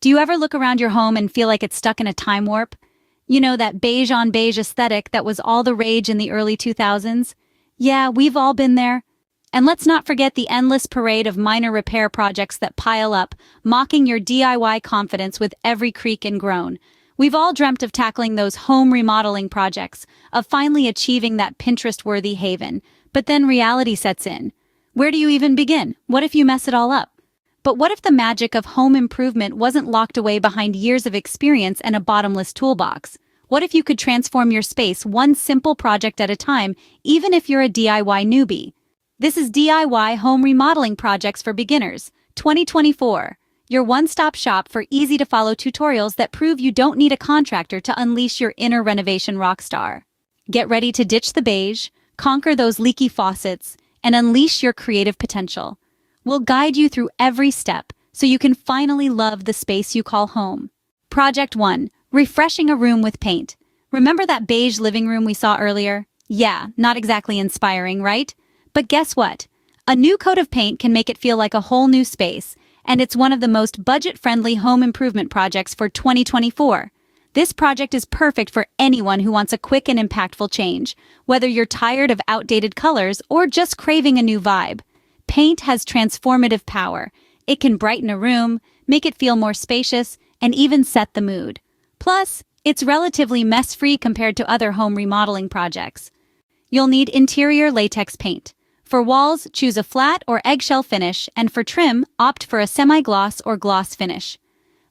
Do you ever look around your home and feel like it's stuck in a time warp? You know, that beige-on-beige aesthetic that was all the rage in the early 2000s? Yeah, we've all been there. And let's not forget the endless parade of minor repair projects that pile up, mocking your DIY confidence with every creak and groan. We've all dreamt of tackling those home remodeling projects, of finally achieving that Pinterest-worthy haven. But then reality sets in. Where do you even begin? What if you mess it all up? But what if the magic of home improvement wasn't locked away behind years of experience and a bottomless toolbox? What if you could transform your space one simple project at a time, even if you're a DIY newbie? This is DIY Home Remodeling Projects for Beginners, 2024. Your one-stop shop for easy-to-follow tutorials that prove you don't need a contractor to unleash your inner renovation rockstar. Get ready to ditch the beige, conquer those leaky faucets, and unleash your creative potential. We'll guide you through every step so you can finally love the space you call home. Project 1. Refreshing a room with paint. Remember that beige living room we saw earlier? Yeah, not exactly inspiring, right? But guess what? A new coat of paint can make it feel like a whole new space, and it's one of the most budget-friendly home improvement projects for 2024. This project is perfect for anyone who wants a quick and impactful change, whether you're tired of outdated colors or just craving a new vibe. Paint has transformative power. It can brighten a room, make it feel more spacious, and even set the mood. Plus, it's relatively mess-free compared to other home remodeling projects. You'll need interior latex paint. For walls, choose a flat or eggshell finish, and for trim, opt for a semi-gloss or gloss finish.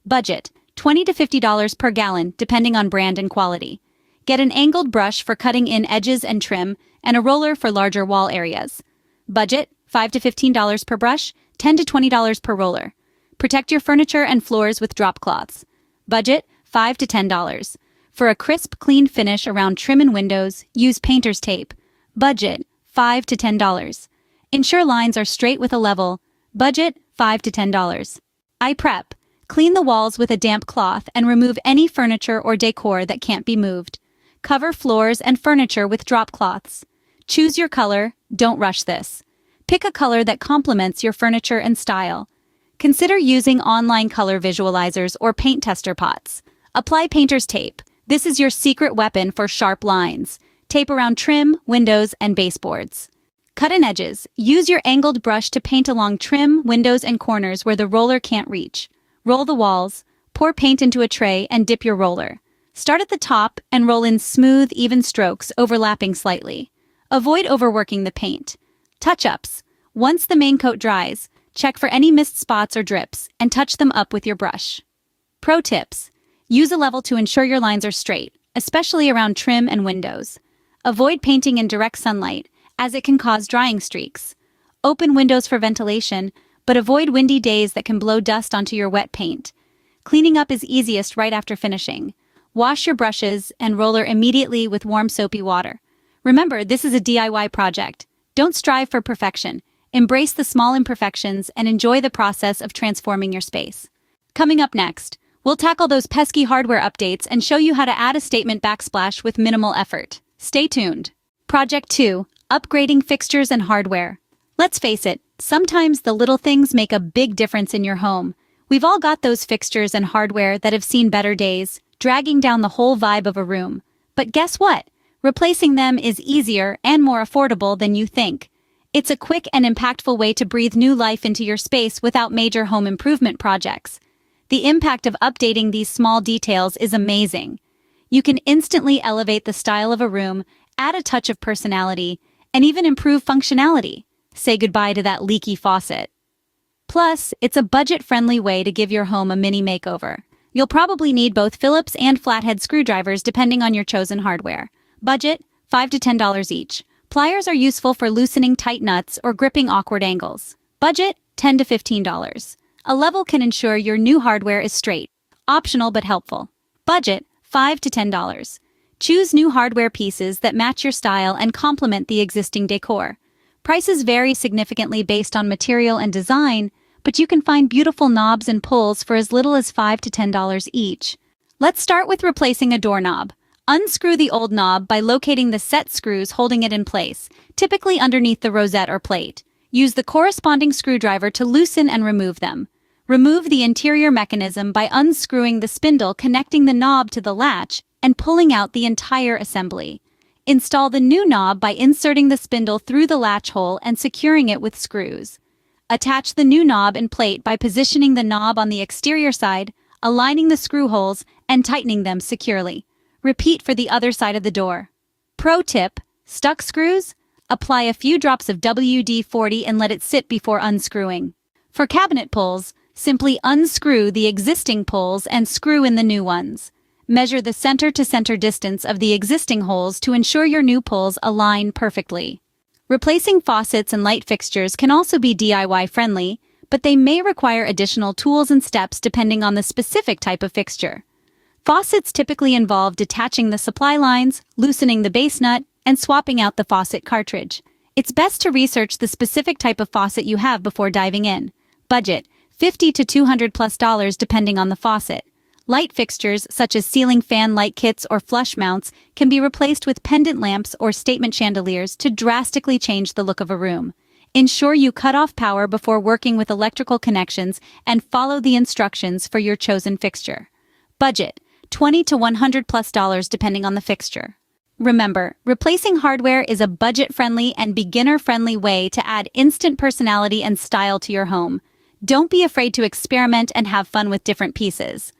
Budget: $20 to $50 per gallon, depending on brand and quality. Get an angled brush for cutting in edges and trim, and a roller for larger wall areas. Budget: $5 to $15 per brush, $10 to $20 per roller. Protect your furniture and floors with drop cloths. Budget: $5 to $10. For a crisp, clean finish around trim and windows, use painter's tape. Budget: $5 to $10. Ensure lines are straight with a level. Budget: $5 to $10. I prep. Clean the walls with a damp cloth and remove any furniture or decor that can't be moved. Cover floors and furniture with drop cloths. Choose your color. Don't rush this. Pick a color that complements your furniture and style. Consider using online color visualizers or paint tester pots. Apply painter's tape. This is your secret weapon for sharp lines. Tape around trim, windows, and baseboards. Cut in edges. Use your angled brush to paint along trim, windows, and corners where the roller can't reach. Roll the walls. Pour paint into a tray and dip your roller. Start at the top and roll in smooth, even strokes, overlapping slightly. Avoid overworking the paint. Touch-ups. Once the main coat dries, check for any missed spots or drips and touch them up with your brush. Pro tips. Use a level to ensure your lines are straight, especially around trim and windows. Avoid painting in direct sunlight, as it can cause drying streaks. Open windows for ventilation, but avoid windy days that can blow dust onto your wet paint. Cleaning up is easiest right after finishing. Wash your brushes and roller immediately with warm soapy water. Remember, this is a DIY project. Don't strive for perfection. Embrace the small imperfections and enjoy the process of transforming your space. Coming up next, we'll tackle those pesky hardware updates and show you how to add a statement backsplash with minimal effort. Stay tuned. Project 2. Upgrading fixtures and hardware. Let's face it, sometimes the little things make a big difference in your home. We've all got those fixtures and hardware that have seen better days, dragging down the whole vibe of a room. But guess what? Replacing them is easier and more affordable than you think. It's a quick and impactful way to breathe new life into your space without major home improvement projects. The impact of updating these small details is amazing. You can instantly elevate the style of a room, add a touch of personality, and even improve functionality. Say goodbye to that leaky faucet. Plus, it's a budget-friendly way to give your home a mini makeover. You'll probably need both Phillips and flathead screwdrivers depending on your chosen hardware. Budget: $5 to $10 each. Pliers are useful for loosening tight nuts or gripping awkward angles. Budget: $10 to $15. A level can ensure your new hardware is straight. Optional but helpful. Budget: $5 to $10. Choose new hardware pieces that match your style and complement the existing decor. Prices vary significantly based on material and design, but you can find beautiful knobs and pulls for as little as $5 to $10 each. Let's start with replacing a doorknob. Unscrew the old knob by locating the set screws holding it in place, typically underneath the rosette or plate. Use the corresponding screwdriver to loosen and remove them. Remove the interior mechanism by unscrewing the spindle connecting the knob to the latch and pulling out the entire assembly. Install the new knob by inserting the spindle through the latch hole and securing it with screws. Attach the new knob and plate by positioning the knob on the exterior side, aligning the screw holes, and tightening them securely. Repeat for the other side of the door. Pro tip: stuck screws? Apply a few drops of WD-40 and let it sit before unscrewing. For cabinet pulls, simply unscrew the existing pulls and screw in the new ones. Measure the center-to-center distance of the existing holes to ensure your new pulls align perfectly. Replacing faucets and light fixtures can also be DIY-friendly, but they may require additional tools and steps depending on the specific type of fixture. Faucets typically involve detaching the supply lines, loosening the base nut, and swapping out the faucet cartridge. It's best to research the specific type of faucet you have before diving in. Budget: $50 to $200+ depending on the faucet. Light fixtures, such as ceiling fan light kits or flush mounts, can be replaced with pendant lamps or statement chandeliers to drastically change the look of a room. Ensure you cut off power before working with electrical connections and follow the instructions for your chosen fixture. Budget: $20 to $100+ depending on the fixture. Remember, replacing hardware is a budget-friendly and beginner-friendly way to add instant personality and style to your home. Don't be afraid to experiment and have fun with different pieces.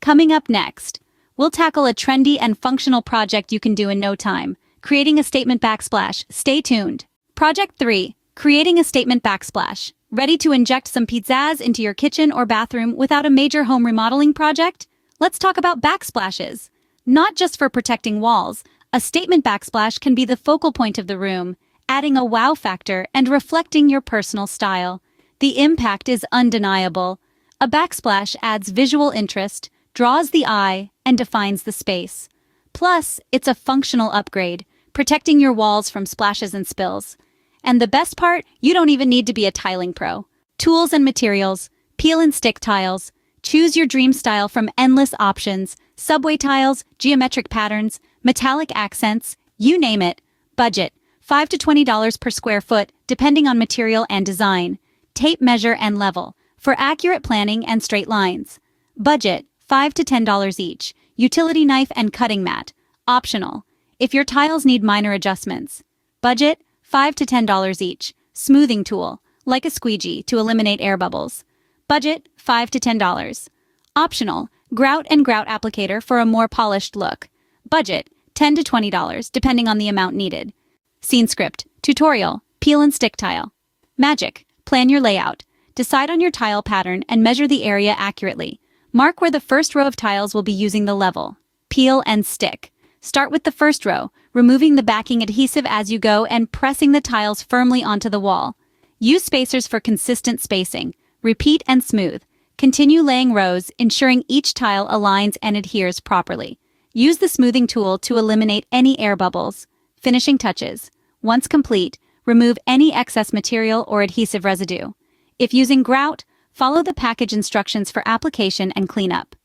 Coming up next, we'll tackle a trendy and functional project you can do in no time: creating a statement backsplash. Stay tuned. Project 3. Creating a statement backsplash. Ready to inject some pizzazz into your kitchen or bathroom without a major home remodeling project? Let's talk about backsplashes. Not just for protecting walls, a statement backsplash can be the focal point of the room, adding a wow factor and reflecting your personal style. The impact is undeniable. A backsplash adds visual interest, draws the eye, and defines the space. Plus, it's a functional upgrade, protecting your walls from splashes and spills. And the best part, you don't even need to be a tiling pro. Tools and materials: peel and stick tiles. Choose your dream style from endless options: subway tiles, geometric patterns, metallic accents, you name it. Budget: $5 to $20 per square foot, depending on material and design. Tape measure and level, for accurate planning and straight lines. Budget: $5 to $10 each. Utility knife and cutting mat, optional, if your tiles need minor adjustments. Budget: $5 to $10 each. Smoothing tool, like a squeegee to eliminate air bubbles. Budget: $5 to $10. Optional, grout and grout applicator for a more polished look. Budget: $10 to $20, depending on the amount needed. Scene script, tutorial, peel and stick tile. Magic, plan your layout. Decide on your tile pattern and measure the area accurately. Mark where the first row of tiles will be using the level. Peel and stick. Start with the first row, removing the backing adhesive as you go and pressing the tiles firmly onto the wall. Use spacers for consistent spacing. Repeat and smooth. Continue laying rows, ensuring each tile aligns and adheres properly. Use the smoothing tool to eliminate any air bubbles. Finishing touches. Once complete, remove any excess material or adhesive residue. If using grout, follow the package instructions for application and cleanup.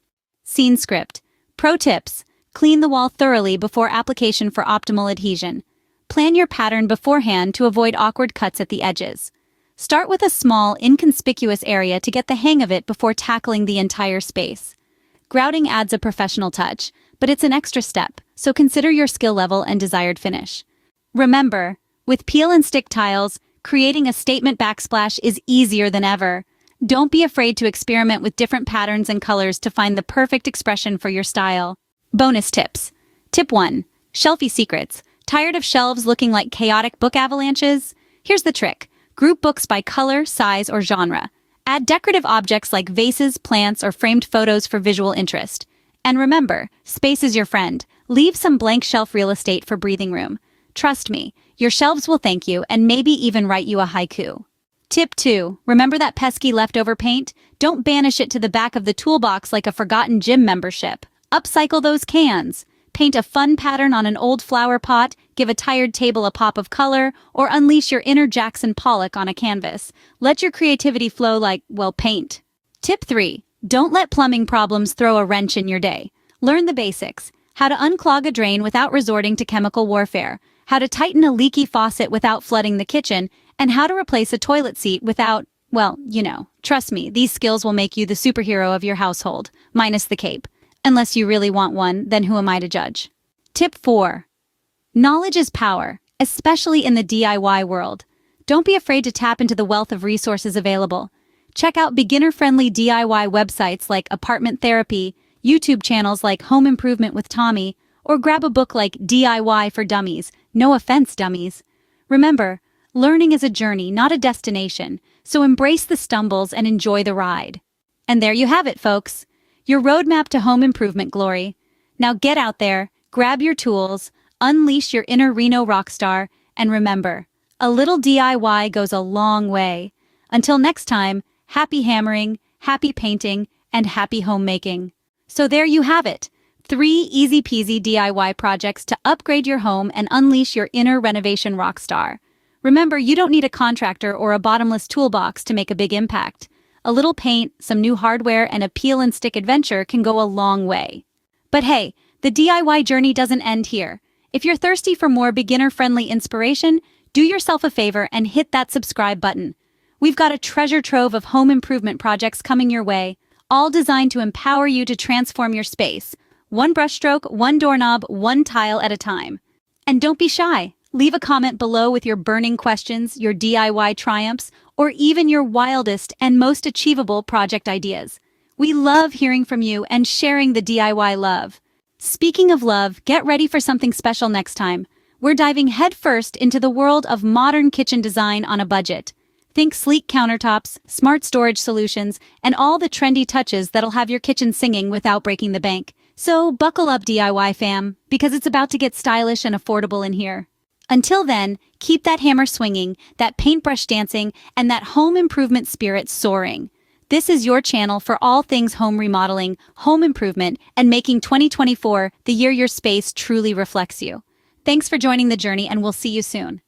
Scene script. Pro tips: clean the wall thoroughly before application for optimal adhesion. Plan your pattern beforehand to avoid awkward cuts at the edges. Start with a small, inconspicuous area to get the hang of it before tackling the entire space. Grouting adds a professional touch, but it's an extra step, so consider your skill level and desired finish. Remember, with peel and stick tiles, creating a statement backsplash is easier than ever. Don't be afraid to experiment with different patterns and colors to find the perfect expression for your style. Bonus tips. Tip 1. Shelfie secrets. Tired of shelves looking like chaotic book avalanches? Here's the trick. Group books by color, size, or genre. Add decorative objects like vases, plants, or framed photos for visual interest. And remember, space is your friend. Leave some blank shelf real estate for breathing room. Trust me, your shelves will thank you and maybe even write you a haiku. Tip 2. Remember that pesky leftover paint? Don't banish it to the back of the toolbox like a forgotten gym membership. Upcycle those cans. Paint a fun pattern on an old flower pot, give a tired table a pop of color, or unleash your inner Jackson Pollock on a canvas. Let your creativity flow like, well, paint. Tip 3. Don't let plumbing problems throw a wrench in your day. Learn the basics. How to unclog a drain without resorting to chemical warfare. How to tighten a leaky faucet without flooding the kitchen. And how to replace a toilet seat without, Well, trust me, these skills will make you the superhero of your household, minus the cape. Unless you really want one, then who am I to judge? Tip 4. Knowledge is power, especially in the DIY world. Don't be afraid to tap into the wealth of resources available. Check out beginner-friendly DIY websites like Apartment Therapy, YouTube channels like Home Improvement with Tommy, or grab a book like DIY for Dummies. No offense, dummies. Remember, learning is a journey, not a destination, so embrace the stumbles and enjoy the ride. And there you have it, folks. Your roadmap to home improvement glory. Now get out there, grab your tools, unleash your inner Reno rockstar, and remember, a little DIY goes a long way. Until next time, happy hammering, happy painting, and happy homemaking. So there you have it. 3 easy-peasy DIY projects to upgrade your home and unleash your inner renovation rockstar. Remember, you don't need a contractor or a bottomless toolbox to make a big impact. A little paint, some new hardware, and a peel-and-stick adventure can go a long way. But hey, the DIY journey doesn't end here. If you're thirsty for more beginner-friendly inspiration, do yourself a favor and hit that subscribe button. We've got a treasure trove of home improvement projects coming your way, all designed to empower you to transform your space. One brushstroke, one doorknob, one tile at a time. And don't be shy. Leave a comment below with your burning questions, your DIY triumphs, or even your wildest and most achievable project ideas. We love hearing from you and sharing the DIY love. Speaking of love, get ready for something special next time. We're diving headfirst into the world of modern kitchen design on a budget. Think sleek countertops, smart storage solutions, and all the trendy touches that'll have your kitchen singing without breaking the bank. So buckle up, DIY fam, because it's about to get stylish and affordable in here. Until then, keep that hammer swinging, that paintbrush dancing, and that home improvement spirit soaring. This is your channel for all things home remodeling, home improvement, and making 2024 the year your space truly reflects you. Thanks for joining the journey, and we'll see you soon.